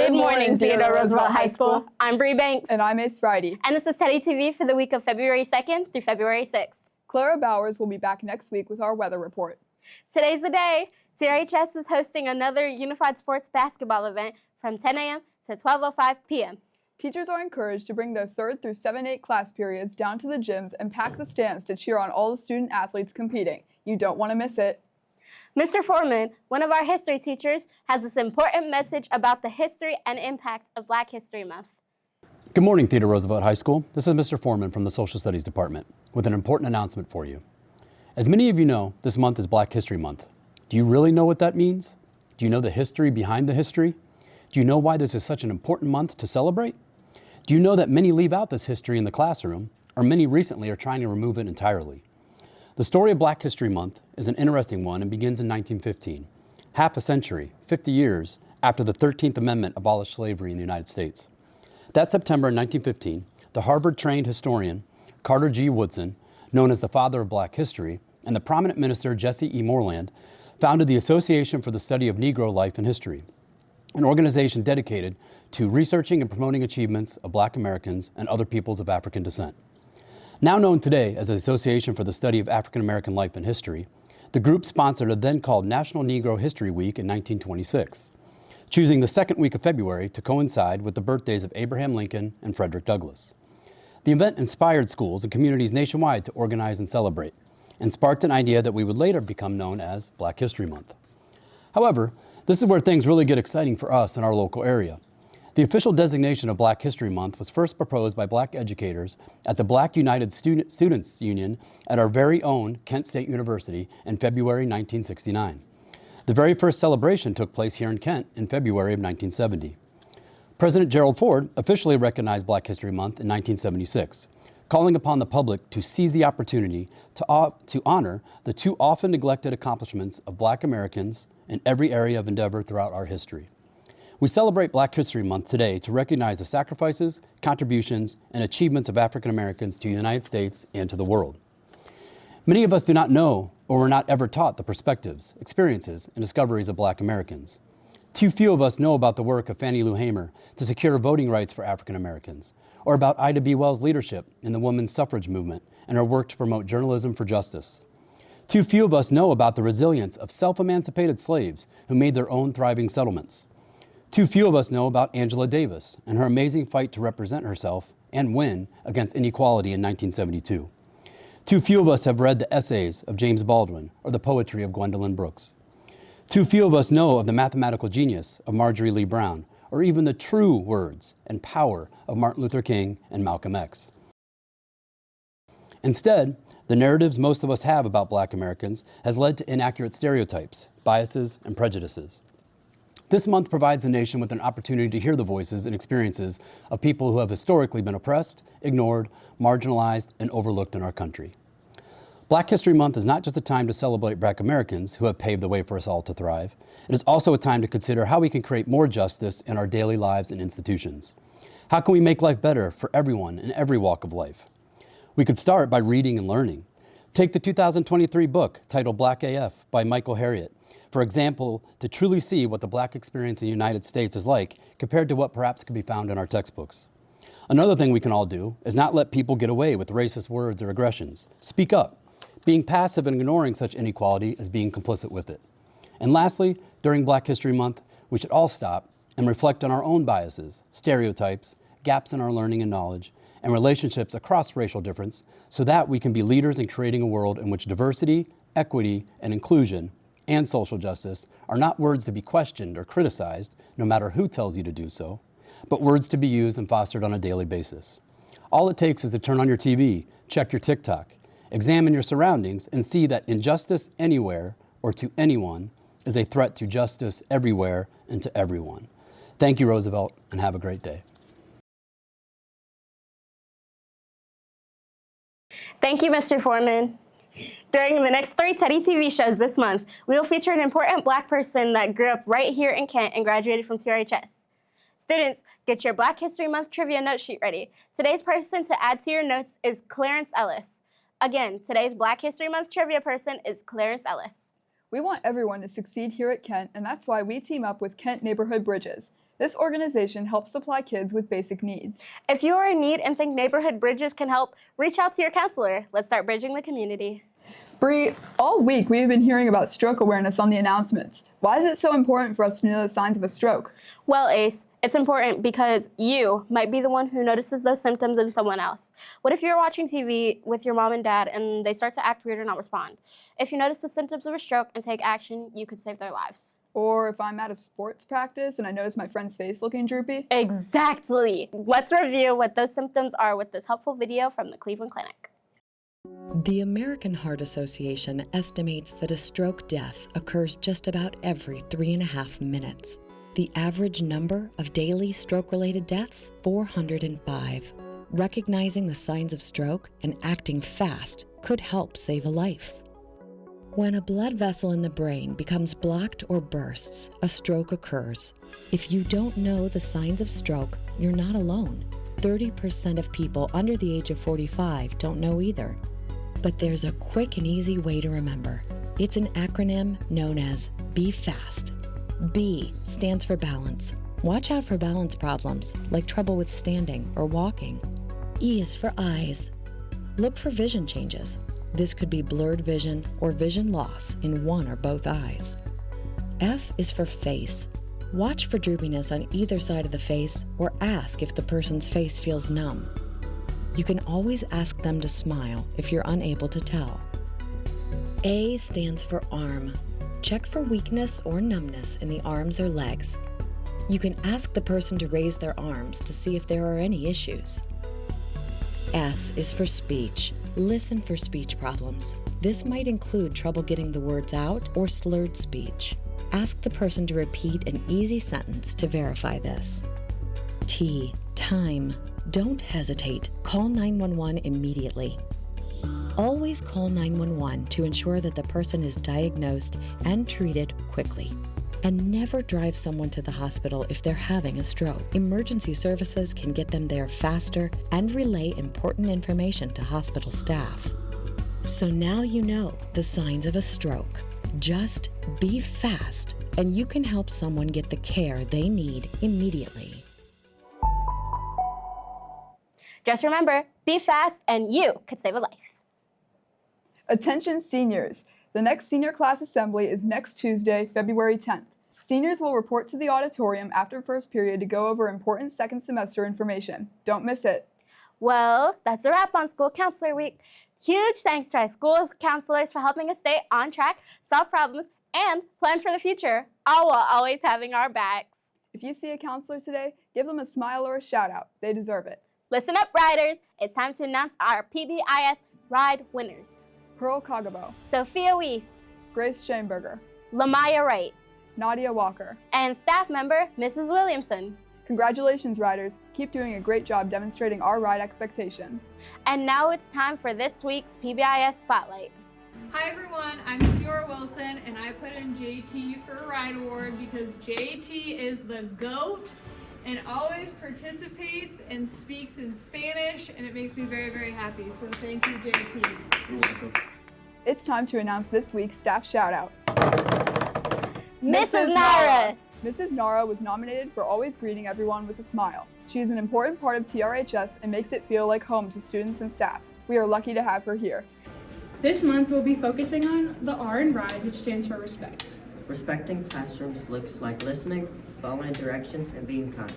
Good morning, Theodore Roosevelt High School. I'm Bree Banks. And I'm Ace Friday. And this is Teddy TV for the week of February 2nd through February 6th. Clara Bowers will be back next week with our weather report. Today's the day. TRHS is hosting another unified sports basketball event from 10 a.m. to 12:05 p.m. Teachers are encouraged to bring their 3rd through 7-8 class periods down to the gyms and pack the stands to cheer on all the student athletes competing. You don't want to miss it. Mr. Foreman, one of our history teachers, has this important message about the history and impact of Black History Month. Good morning, Theodore Roosevelt High School. This is Mr. Foreman from the Social Studies Department with an important announcement for you. As many of you know, this month is Black History Month. Do you really know what that means? Do you know the history behind the history? Do you know why this is such an important month to celebrate? Do you know that many leave out this history in the classroom, or many recently are trying to remove it entirely? The story of Black History Month is an interesting one and begins in 1915, half a century, 50 years after the 13th Amendment abolished slavery in the United States. That September in 1915, the Harvard-trained historian Carter G. Woodson, known as the father of Black history, and the prominent minister Jesse E. Moreland, founded the Association for the Study of Negro Life and History, an organization dedicated to researching and promoting achievements of Black Americans and other peoples of African descent. Now known today as the Association for the Study of African American Life and History, the group sponsored a then called National Negro History Week in 1926, choosing the second week of February to coincide with the birthdays of Abraham Lincoln and Frederick Douglass. The event inspired schools and communities nationwide to organize and celebrate, and sparked an idea that we would later become known as Black History Month. However, this is where things really get exciting for us in our local area. The official designation of Black History Month was first proposed by Black educators at the Black United Students Union at our very own Kent State University in February 1969. The very first celebration took place here in Kent in February of 1970. President Gerald Ford officially recognized Black History Month in 1976, calling upon the public to seize the opportunity to honor the too often neglected accomplishments of Black Americans in every area of endeavor throughout our history. We celebrate Black History Month today to recognize the sacrifices, contributions, and achievements of African Americans to the United States and to the world. Many of us do not know or were not ever taught the perspectives, experiences, and discoveries of Black Americans. Too few of us know about the work of Fannie Lou Hamer to secure voting rights for African Americans, or about Ida B. Wells' leadership in the women's suffrage movement and her work to promote journalism for justice. Too few of us know about the resilience of self-emancipated slaves who made their own thriving settlements. Too few of us know about Angela Davis and her amazing fight to represent herself and win against inequality in 1972. Too few of us have read the essays of James Baldwin or the poetry of Gwendolyn Brooks. Too few of us know of the mathematical genius of Marjorie Lee Brown or even the true words and power of Martin Luther King and Malcolm X. Instead, the narratives most of us have about Black Americans has led to inaccurate stereotypes, biases, and prejudices. This month provides the nation with an opportunity to hear the voices and experiences of people who have historically been oppressed, ignored, marginalized, and overlooked in our country. Black History Month is not just a time to celebrate Black Americans who have paved the way for us all to thrive. It is also a time to consider how we can create more justice in our daily lives and institutions. How can we make life better for everyone in every walk of life? We could start by reading and learning. Take the 2023 book titled Black AF by Michael Harriot, for example, to truly see what the Black experience in the United States is like compared to what perhaps could be found in our textbooks. Another thing we can all do is not let people get away with racist words or aggressions. Speak up. Being passive and ignoring such inequality is being complicit with it. And lastly, during Black History Month, we should all stop and reflect on our own biases, stereotypes, gaps in our learning and knowledge, and relationships across racial difference so that we can be leaders in creating a world in which diversity, equity, and inclusion and social justice are not words to be questioned or criticized, no matter who tells you to do so, but words to be used and fostered on a daily basis. All it takes is to turn on your TV, check your TikTok, examine your surroundings, and see that injustice anywhere or to anyone is a threat to justice everywhere and to everyone. Thank you, Roosevelt, and have a great day. Thank you, Mr. Foreman. During the next 3 Teddy TV shows this month, we will feature an important Black person that grew up right here in Kent and graduated from TRHS. Students, get your Black History Month trivia note sheet ready. Today's person to add to your notes is Clarence Ellis. Again, today's Black History Month trivia person is Clarence Ellis. We want everyone to succeed here at Kent, and that's why we team up with Kent Neighborhood Bridges. This organization helps supply kids with basic needs. If you are in need and think neighborhood bridges can help, reach out to your counselor. Let's start bridging the community. Bree, all week we have been hearing about stroke awareness on the announcements. Why is it so important for us to know the signs of a stroke? Well, Ace, it's important because you might be the one who notices those symptoms in someone else. What if you're watching TV with your mom and dad and they start to act weird or not respond? If you notice the symptoms of a stroke and take action, you could save their lives. Or if I'm at a sports practice and I notice my friend's face looking droopy? Exactly. Let's review what those symptoms are with this helpful video from the Cleveland Clinic. The American Heart Association estimates that a stroke death occurs just about every 3.5 minutes. The average number of daily stroke-related deaths, 405. Recognizing the signs of stroke and acting fast could help save a life. When a blood vessel in the brain becomes blocked or bursts, a stroke occurs. If you don't know the signs of stroke, you're not alone. 30% of people under the age of 45 don't know either. But there's a quick and easy way to remember. It's an acronym known as Be Fast. B stands for balance. Watch out for balance problems, like trouble with standing or walking. E is for eyes. Look for vision changes. This could be blurred vision or vision loss in one or both eyes. F is for face. Watch for droopiness on either side of the face or ask if the person's face feels numb. You can always ask them to smile if you're unable to tell. A stands for arm. Check for weakness or numbness in the arms or legs. You can ask the person to raise their arms to see if there are any issues. S is for speech. Listen for speech problems. This might include trouble getting the words out or slurred speech. Ask the person to repeat an easy sentence to verify this. T, time. Don't hesitate. Call 911 immediately. Always call 911 to ensure that the person is diagnosed and treated quickly. And never drive someone to the hospital if they're having a stroke. Emergency services can get them there faster and relay important information to hospital staff. So now you know the signs of a stroke. Just be fast, and you can help someone get the care they need immediately. Just remember, be fast and you could save a life. Attention seniors! The next senior class assembly is next Tuesday, February 10th. Seniors will report to the auditorium after first period to go over important second semester information. Don't miss it. Well, that's a wrap on School Counselor Week. Huge thanks to our school counselors for helping us stay on track, solve problems, and plan for the future, all while always having our backs. If you see a counselor today, give them a smile or a shout out. They deserve it. Listen up, riders. It's time to announce our PBIS Ride winners. Pearl Kagabo, Sophia Weiss, Grace Schoenberger, Lamaya Wright, Nadia Walker. and staff member Mrs. Williamson. Congratulations, riders. Keep doing a great job demonstrating our ride expectations. And now it's time for this week's PBIS Spotlight. Hi everyone, I'm Theodore Wilson and I put in JT for a ride award because JT is the GOAT and always participates and speaks in Spanish, and it makes me very, very happy. So thank you, JT. You're welcome. It's time to announce this week's staff shout out. Mrs. Nara. Mrs. Nara was nominated for always greeting everyone with a smile. She is an important part of TRHS and makes it feel like home to students and staff. We are lucky to have her here. This month we'll be focusing on the R in RIDE, which stands for respect. Respecting classrooms looks like listening, following directions, and being kind.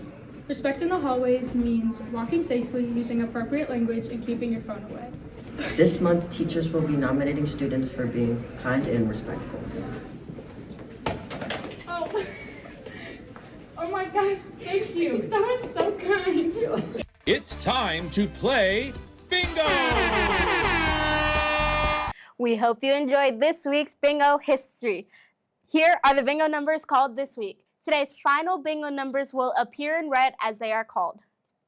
Respect in the hallways means walking safely, using appropriate language, and keeping your phone away. This month, teachers will be nominating students for being kind and respectful. Oh my gosh, thank you. That was so kind. It's time to play bingo! We hope you enjoyed this week's bingo history. Here are the bingo numbers called this week. Today's final bingo numbers will appear in red as they are called.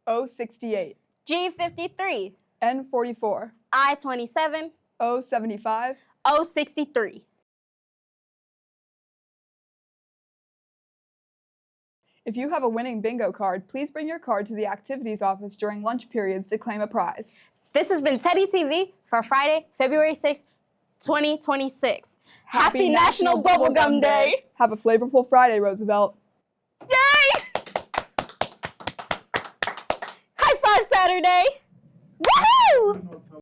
O68, G53, N44, I27, O75, O63. If you have a winning bingo card, please bring your card to the activities office during lunch periods to claim a prize. This has been Teddy TV for Friday, February 6th, 2026. Happy National Bubblegum Day! Have a flavorful Friday, Roosevelt. Yay! day?